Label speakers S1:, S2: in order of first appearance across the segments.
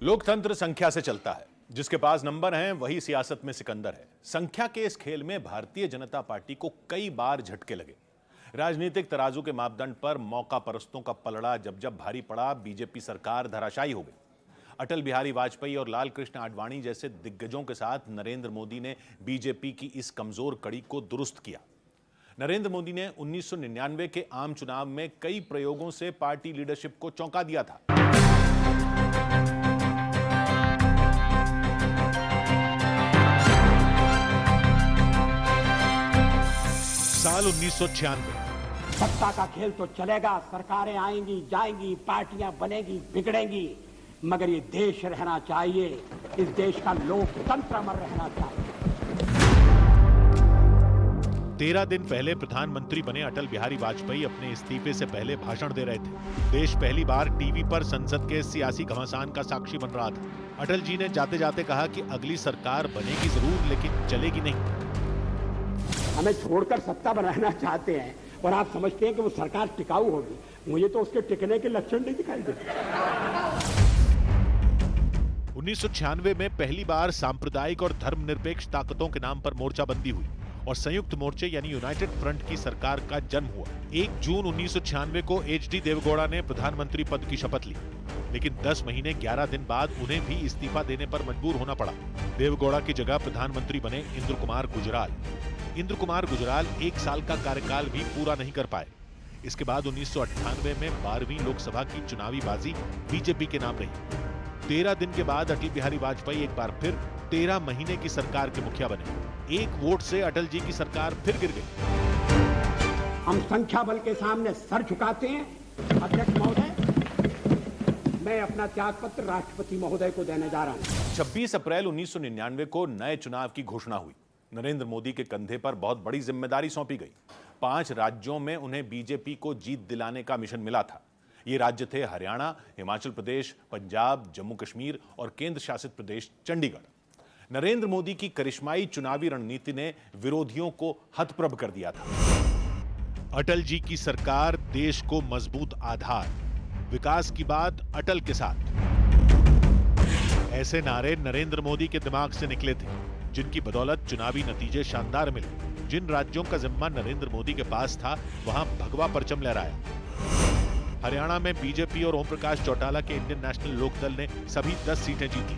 S1: लोकतंत्र संख्या से चलता है। जिसके पास नंबर हैं वही सियासत में सिकंदर है। संख्या के इस खेल में भारतीय जनता पार्टी को कई बार झटके लगे। राजनीतिक तराजू के मापदंड पर मौका परस्तों का पलड़ा जब जब भारी पड़ा, बीजेपी सरकार धराशायी हो गई। अटल बिहारी वाजपेयी और लाल कृष्ण आडवाणी जैसे दिग्गजों के साथ नरेंद्र मोदी ने बीजेपी की इस कमजोर कड़ी को दुरुस्त किया। नरेंद्र मोदी ने 1999 के आम चुनाव में कई प्रयोगों से पार्टी लीडरशिप को चौंका दिया था। साल 1996।
S2: सत्ता का खेल तो चलेगा, सरकारें आएंगी जाएंगी, पार्टियां बनेगी बिगड़ेंगी, मगर ये देश रहना चाहिए। इस देश का लोकतंत्र अमर रहना चाहिए।
S1: 13 दिन पहले प्रधानमंत्री बने अटल बिहारी वाजपेयी अपने इस्तीफे से पहले भाषण दे रहे थे। देश पहली बार टीवी पर संसद के सियासी घमासान का साक्षी बन रहा था। अटल जी ने जाते जाते कहा कि अगली सरकार बनेगी जरूर, लेकिन चलेगी नहीं।
S2: हमें छोड़कर सत्ता बनाना चाहते हैं और आप समझते हैं कि वो सरकार टिकाऊ होगी। मुझे तो उसके टिकने के लक्षण नहीं दिखाई देते।
S1: 1996 में पहली बार सांप्रदायिक और धर्मनिरपेक्ष ताकतों के नाम पर मोर्चाबंदी हुई और संयुक्त मोर्चे यानी यूनाइटेड फ्रंट की सरकार का जन्म हुआ। 1 जून 1996 को एचडी देवेगौड़ा ने प्रधानमंत्री पद की शपथ ली, लेकिन 10 महीने 11 दिन बाद उन्हें भी इस्तीफा देने पर मजबूर होना पड़ा। देवेगौड़ा की जगह प्रधानमंत्री बने इंद्र कुमार गुजराल। इंद्र कुमार गुजराल 1 साल का कार्यकाल भी पूरा नहीं कर पाए। इसके बाद 1998 में 12वीं लोकसभा की चुनावी बाजी बीजेपी के नाम रही। 13 दिन के बाद अटल बिहारी वाजपेयी एक बार फिर 13 महीने की सरकार के मुखिया बने। 1 वोट से अटल जी की सरकार फिर गिर गई।
S2: हम संख्या बल के सामने सर झुकाते हैं। अध्यक्ष महोदय, मैं अपना त्यागपत्र राष्ट्रपति महोदय को देने जा रहा हूं। 26 अप्रैल 1999 को नए चुनाव की घोषणा हुई। नरेंद्र मोदी के कंधे पर बहुत बड़ी जिम्मेदारी सौंपी गई। 5 राज्यों में उन्हें बीजेपी को जीत दिलाने का मिशन मिला था। ये राज्य थे हरियाणा, हिमाचल प्रदेश, पंजाब, जम्मू कश्मीर और केंद्र शासित प्रदेश चंडीगढ़। नरेंद्र मोदी की करिश्माई चुनावी रणनीति ने विरोधियों को हतप्रभ कर दिया था। अटल जी की सरकार, देश को मजबूत आधार, विकास की बात अटल के साथ। ऐसे नारे नरेंद्र मोदी के दिमाग से निकले थे, जिनकी बदौलत चुनावी नतीजे शानदार मिले। जिन राज्यों का जिम्मा नरेंद्र मोदी के पास था, वहां भगवा परचम लहराया। हरियाणा में बीजेपी और ओम प्रकाश चौटाला के इंडियन नेशनल लोकदल ने सभी 10 सीटें जीती।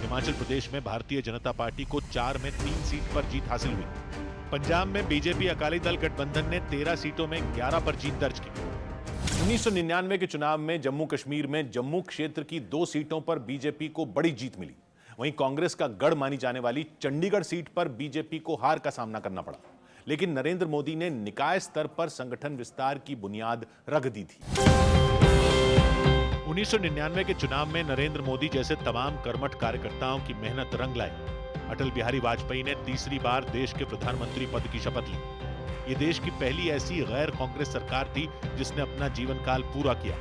S2: हिमाचल प्रदेश में भारतीय जनता पार्टी को 4 में 3 सीट पर जीत हासिल हुई। पंजाब में बीजेपी अकाली दल गठबंधन ने 13 सीटों में 11 पर जीत दर्ज की। 1999 के चुनाव में जम्मू कश्मीर में जम्मू क्षेत्र की 2 सीटों पर बीजेपी को बड़ी जीत मिली। वहीं कांग्रेस का गढ़ मानी जाने वाली चंडीगढ़ सीट पर बीजेपी को हार का सामना करना पड़ा, लेकिन नरेंद्र मोदी ने निकाय स्तर पर संगठन विस्तार की बुनियाद रख दी थी। 1999 के चुनाव में नरेंद्र मोदी जैसे तमाम कर्मठ कार्यकर्ताओं की मेहनत रंग लाई। अटल बिहारी वाजपेयी ने तीसरी बार देश के प्रधानमंत्री पद की शपथ ली। ये देश की पहली ऐसी गैर कांग्रेस सरकार थी जिसने अपना जीवन काल पूरा किया।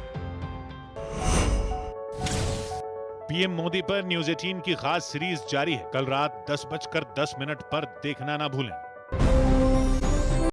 S2: पीएम मोदी पर न्यूज़ 18 की खास सीरीज जारी है। कल रात 10:10 पर देखना ना भूलें।